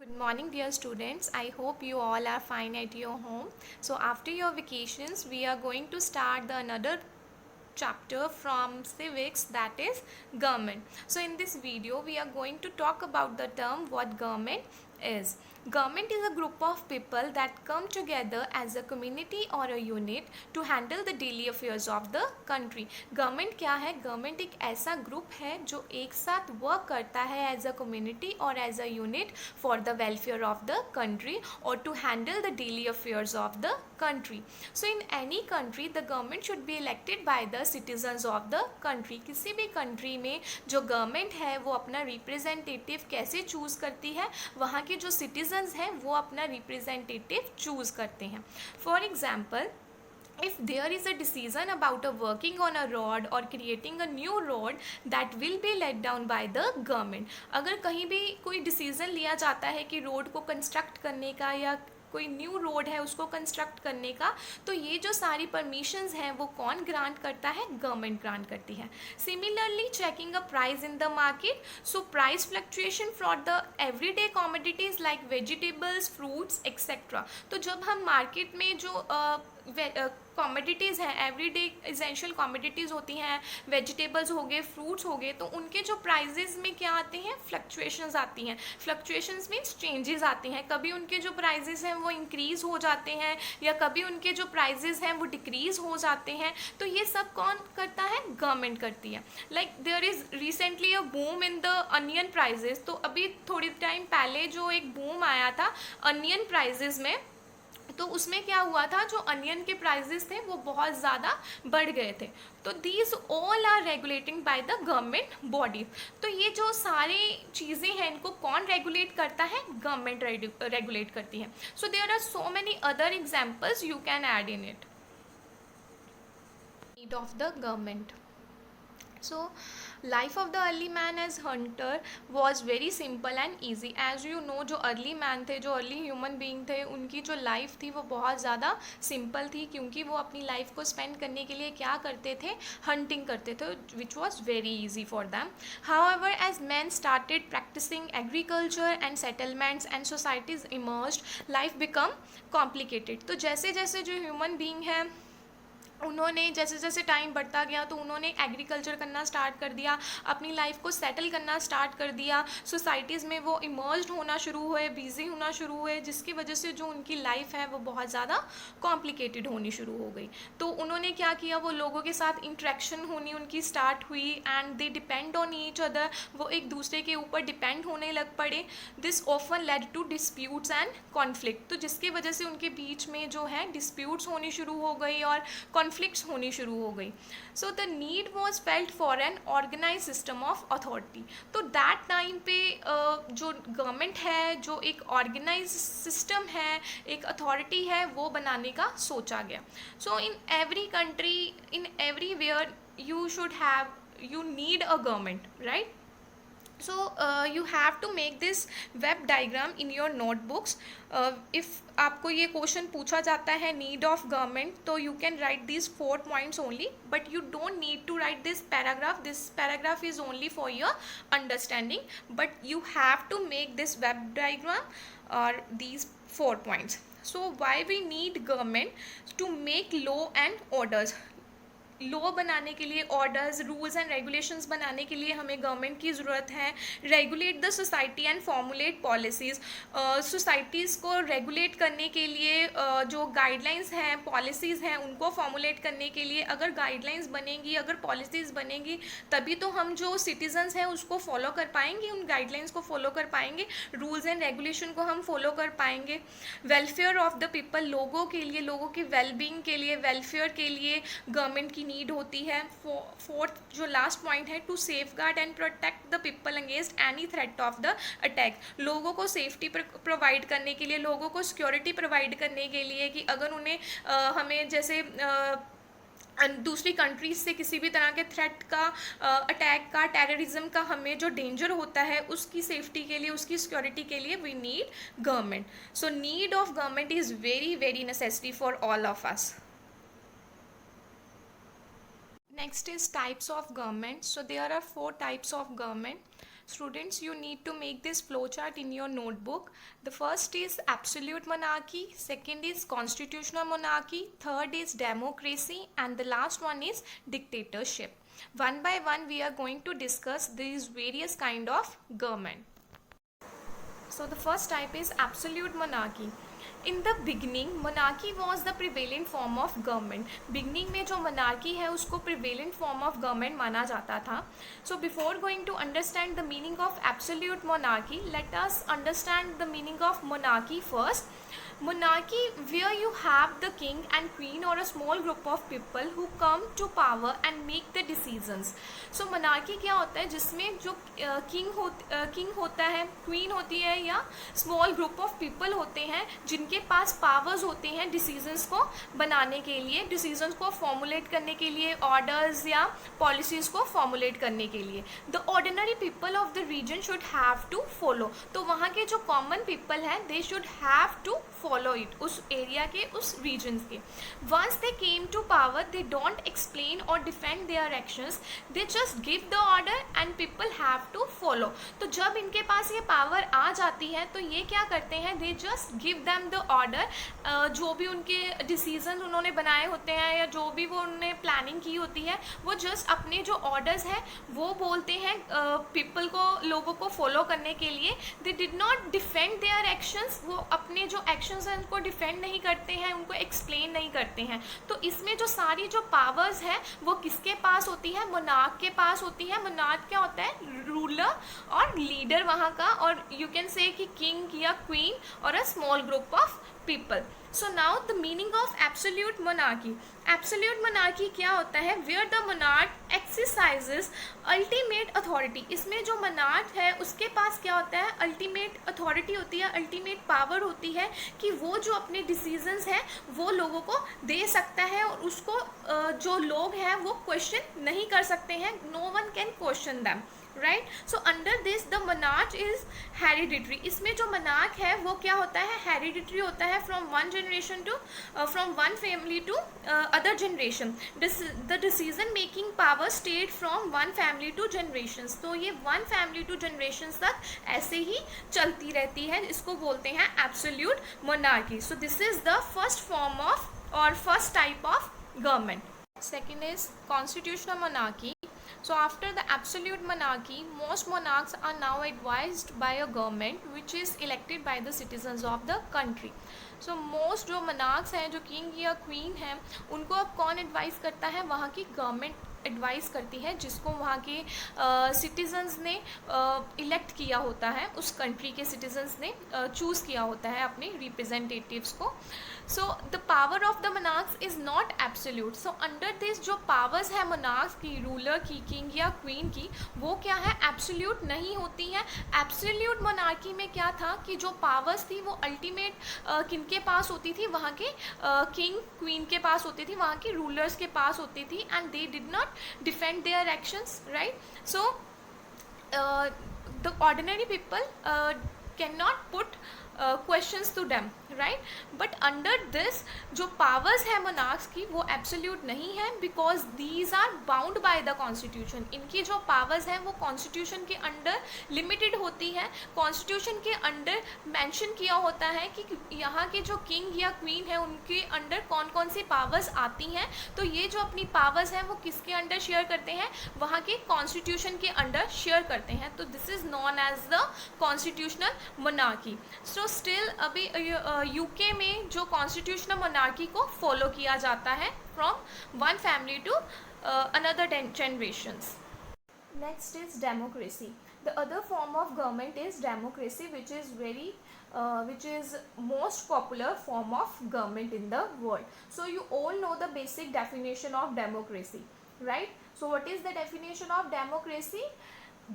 Good morning, dear students. I hope you all are fine at your home. So, after your vacations, we are going to start the another chapter from civics, that is government. So, in this video, we are going to talk about the term what government is. Government is a group of people that come together as a community or a unit to handle the daily affairs of the country. Government क्या है? Government एक ऐसा group है जो एक साथ work करता है एज अ कम्युनिटी और as a unit for the welfare of the country और to handle the daily affairs of the country. So in any country the government should be elected by the citizens of the country. किसी भी country में जो government है वो अपना representative कैसे choose करती है? वहाँ के जो सिटीजन्स हैं वो अपना रिप्रेजेंटेटिव चूज करते हैं. For example, if there is a decision about a working on a road or creating a new road, that will be let down by the government. अगर कहीं भी कोई डिसीजन लिया जाता है कि रोड को कंस्ट्रक्ट करने का या कोई न्यू रोड है उसको कंस्ट्रक्ट करने का, तो ये जो सारी परमिशंस हैं वो कौन ग्रांट करता है? गवर्नमेंट ग्रांट करती है. Similarly, checking a price in the market. So price fluctuation for the everyday commodities like vegetables, fruits etcetera. तो जब हम मार्केट में जो कॉमोडिटीज़ हैं, एवरीडे इसेंशियल कॉमोडिटीज़ होती हैं, वेजिटेबल्स हो गए, फ्रूट्स हो गए, तो उनके जो प्राइजेस में क्या आते हैं? फ्लक्चुएशंस आती हैं. फ्लक्चुएशंस मीन्स चेंजेस आती हैं. कभी उनके जो प्राइजेस हैं वो इंक्रीज़ हो जाते हैं या कभी उनके जो प्राइजेस हैं वो डिक्रीज़ हो जाते हैं. तो ये सब कौन करता है? गवर्नमेंट करती है. Like there is recently a boom in the onion prices. तो अभी थोड़ी टाइम पहले जो एक बूम आया था अनियन प्राइजेस में, तो उसमें क्या हुआ था? जो अनियन के प्राइजेस थे वो बहुत ज़्यादा बढ़ गए थे. तो these all are regulating by the government body. तो ये जो सारी चीज़ें हैं इनको कौन रेगुलेट करता है? गवर्नमेंट रेगुलेट करती है. So there are so many other examples you can add in it. Need of the government. So life of the early man as hunter was very simple and easy. As you know, जो early man थे, जो early human being थे, उनकी जो life थी वो बहुत ज़्यादा simple थी, क्योंकि वो अपनी life को spend करने के लिए क्या करते थे? hunting करते थे, which was very easy for them. However, as men started practicing agriculture and settlements and societies emerged, life become complicated. तो जैसे जैसे जो human being है उन्होंने जैसे जैसे टाइम बढ़ता गया तो उन्होंने एग्रीकल्चर करना स्टार्ट कर दिया, अपनी लाइफ को सेटल करना स्टार्ट कर दिया, सोसाइटीज़ में वो इमर्ज होना शुरू हुए, बिजी होना शुरू हुए, जिसकी वजह से जो उनकी लाइफ है वो बहुत ज़्यादा कॉम्प्लिकेटेड होनी शुरू हो गई. तो उन्होंने क्या किया? वो लोगों के साथ इंट्रैक्शन होनी उनकी स्टार्ट हुई and they depend on each other. वो एक दूसरे के ऊपर डिपेंड होने लग पड़े. This often led to disputes and conflict. तो जिसकी वजह से उनके बीच में जो है डिस्प्यूट्स होनी शुरू हो गई और कॉन्फ्लिक्ट्स होनी शुरू हो गई. So the need was felt for an organize system of authority. तो दैट टाइम पे जो गवर्नमेंट है, जो एक ऑर्गेनाइज सिस्टम है, एक अथॉरिटी है, वो बनाने का सोचा गया. So in every country, in everywhere you need a government, right? So you have to make this web diagram in your notebooks. If आपको ये क्वेश्चन पूछा जाता है नीड ऑफ गवर्नमेंट, तो you can write this 4 points only, but you don't need to write this paragraph is only for your understanding, but you have to make this web diagram और these 4 points. So why we need government? To make law and orders. Law बनाने के लिए, orders, rules and regulations बनाने के लिए हमें government की ज़रूरत है. Regulate the society and formulate policies. Societies को रेगुलेट करने के लिए जो गाइडलाइंस हैं, पॉलिसीज़ हैं, उनको फॉर्मुलेट करने के लिए अगर गाइडलाइंस बनेंगी, अगर पॉलिसीज़ बनेंगी, तभी तो हम जो सिटीजन्स हैं उसको फॉलो कर पाएंगे, उन गाइडलाइंस को फॉलो कर पाएंगे, रूल्स एंड रेगुलेशन को हम फॉलो कर पाएंगे. Welfare of the people. लोगों के लिए, लोगों की वेलबींग के लिए, वेलफेयर के लिए गवर्नमेंट की नीड होती है. फोर्थ जो लास्ट पॉइंट है, to safeguard and protect the people against any threat of the attack. लोगों को सेफ्टी प्रोवाइड करने के लिए, लोगों को सिक्योरिटी प्रोवाइड करने के लिए कि अगर उन्हें हमें जैसे दूसरी कंट्रीज से किसी भी तरह के थ्रेट का, अटैक का, टेररिज्म का हमें जो डेंजर होता है, उसकी सेफ्टी के लिए, उसकी सिक्योरिटी के लिए we need government. So need of government is very very necessary for all of us. Next is types of government. So there are 4 types of government. Students, you need to make this flowchart in your notebook. The first is absolute monarchy, second is constitutional monarchy, third is democracy, and the last one is dictatorship. One by one, we are going to discuss these various kind of government. So the first type is absolute monarchy. In the beginning monarchy was the prevalent form of government. Beginning में जो monarchy है उसको prevalent form of government माना जाता था. So before going to understand the meaning of absolute monarchy, let us understand the meaning of monarchy first. Monarchy, where you have the king and queen or a small group of people who come to power and make the decisions. So monarchy क्या होता है, जिसमें जो king होता है, queen होती है या small group of people होते हैं जिनके पास powers होते हैं decisions को बनाने के लिए, decisions को formulate करने के लिए, orders या policies को formulate करने के लिए. The ordinary people of the region should have to follow. तो वहाँ के जो common people हैं, they should have to follow it, उस एरिया के, उस रीजन के. Once they came to power, they don't explain और defend their actions, they just give the order and people have to follow. तो जब इनके पास ये पावर आ जाती है तो ये क्या करते हैं, दे just give them the order. जो भी उनके डिसीजन उन्होंने बनाए होते हैं या जो भी वो उन्होंने प्लानिंग की होती है, वो जस्ट अपने जो ऑर्डर्स हैं वो बोलते हैं पीपल को, लोगों को फॉलो करने के लिए. दे did not defend their actions, वो अपने जो एक्शंस हैं उनको डिफेंड नहीं करते हैं, उनको एक्सप्लेन नहीं करते हैं. तो इसमें जो सारी जो पावर्स हैं वो किसके पास होती है, मोनार्क के पास होती है. मोनार्क क्या होता है, रूलर और लीडर वहाँ का, और यू कैन से कि किंग या क्वीन और a small group of people. So now the meaning of absolute monarchy. Absolute monarchy क्या होता है, where the monarch exercises ultimate authority. इसमें जो मोनार्क है उसके पास क्या होता है, अल्टीमेट अथॉरिटी होती है, अल्टीमेट पावर होती है कि वो जो अपने डिसीजंस हैं वो लोगों को दे सकता है और उसको जो लोग हैं वो क्वेश्चन नहीं कर सकते हैं. No one can question them, right. So under this the monarch is hereditary. इसमें जो मोनार्क है वो क्या होता है, हेरिडिटरी होता है, from one generation to, from one family to other generation. The decision making power state from one family to generation. तो ये वन फैमिली टू जनरेशन तक ऐसे ही चलती रहती है, इसको बोलते हैं absolute monarchy. So this is the first form of और first type of government. Second is constitutional monarchy. So after the absolute monarchy, most monarchs are now advised by a government which is elected by the citizens of the country. So most जो monarchs हैं, जो king या queen हैं, उनको अब कौन advice करता है, वहाँ की गवर्नमेंट एडवाइस करती है, जिसको वहाँ के सिटीजन्स ने इलेक्ट किया होता है, उस कंट्री के सिटीजन्स ने चूज़ किया होता है अपने रिप्रेजेंटेटिव्स को. So the power of the monarchs is not absolute. So under this जो पावर्स है मोनार्क्स की, रूलर की, किंग या क्वीन की, वो क्या है, एब्सोल्यूट नहीं होती हैं. एब्सोल्यूट मोनार्की में क्या था कि जो पावर्स थी वो अल्टीमेट किनके पास होती थी, वहाँ के किंग क्वीन के पास होती थी, वहाँ के रूलर्स के पास होती थी, and they did not defend their actions, right. So the ordinary people cannot put questions to them, right. But under this जो powers है monarchs की वो absolute नहीं है, because these are bound by the constitution. इनकी जो powers हैं वो constitution के under limited होती है. constitution के under mention किया होता है कि यहाँ के जो king या queen है उनके under कौन कौन सी powers आती हैं. तो ये जो अपनी powers हैं वो किसके under share करते हैं, वहाँ के constitution के under share करते हैं. तो this is known as the constitutional monarchy. So still अभी यूके में जो कॉन्स्टिट्यूशनल मोनार्की को फॉलो किया जाता है from one family to another generations. Next is democracy. The other form of government is democracy, which is most popular form of government in the world. So you all know the basic definition of democracy, right. So what is the definition of democracy?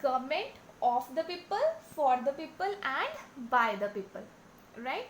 Government of the people, for the people and by the people, right.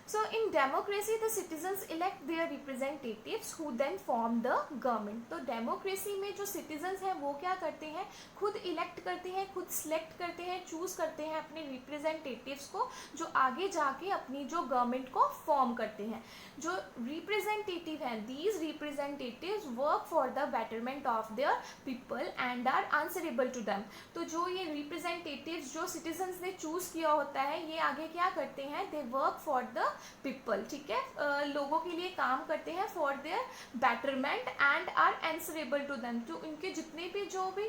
So in democracy the citizens elect their representatives who then form the government. तो democracy में जो citizens हैं वो क्या करते हैं, खुद elect करते हैं, खुद सिलेक्ट करते हैं, चूज करते हैं अपने रिप्रेजेंटेटिव्स को, जो आगे जाके अपनी जो गवर्नमेंट को फॉर्म करते हैं. जो रिप्रेजेंटेटिव हैं, these representatives work for the betterment of their people and are answerable to them. तो जो ये रिप्रेजेंटेटिव्स जो सिटीजन्स ने चूज किया होता है, ये आगे क्या करते हैं, they work for the people. ठीक है, लोगों के लिए काम करते हैं, for their betterment and are answerable to them. तो इनके जितने भी जो भी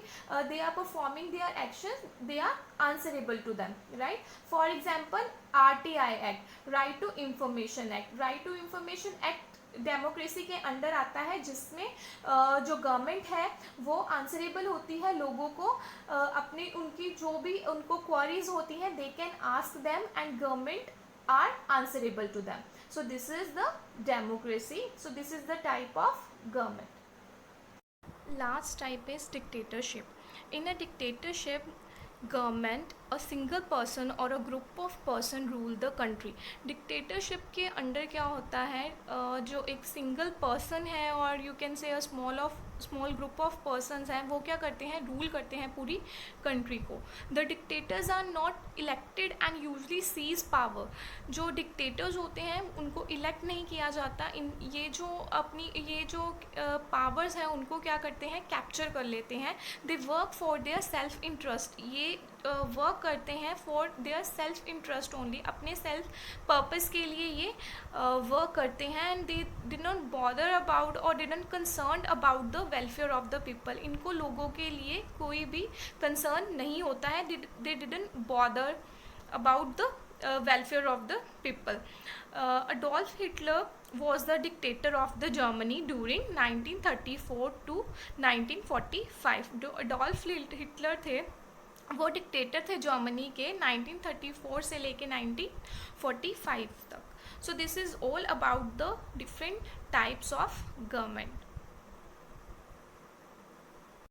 they are performing their action, they are answerable to them, right. For example RTI act, right to information act. Right to information act democracy के under आता है, जिसमें जो गवर्नमेंट है वो आंसरेबल होती है लोगों को, अपनी उनकी जो भी उनको क्वारीज होती हैं, they can ask them and government are answerable to them. So this is the democracy. So this is the type of government. Last type is dictatorship. In a dictatorship, government, a single person or a group of person rule the country. Dictatorship के under क्या होता है, जो एक single person है और you can say a small group of persons हैं, वो क्या करते हैं, रूल करते हैं पूरी कंट्री को. The dictators are not elected and usually seize power. जो डिक्टेटर्स होते हैं उनको इलेक्ट नहीं किया जाता. ये जो पावर्स हैं उनको क्या करते हैं, कैप्चर कर लेते हैं. They work for their self interest. ये वर्क करते हैं for their self interest only, अपने सेल्फ पर्पस के लिए ये वर्क करते हैं. And they did not bother about और didn't concern about the welfare of the people. इनको लोगों के लिए कोई भी कंसर्न नहीं होता है. They didn't bother about the welfare of the people. Adolf Hitler was the dictator of the Germany during 1934 to 1945. जो Adolf Hitler थे वो डिक्टेटर थे जर्मनी के 1934 से लेके 1945 तक. So this is all about the different types of government.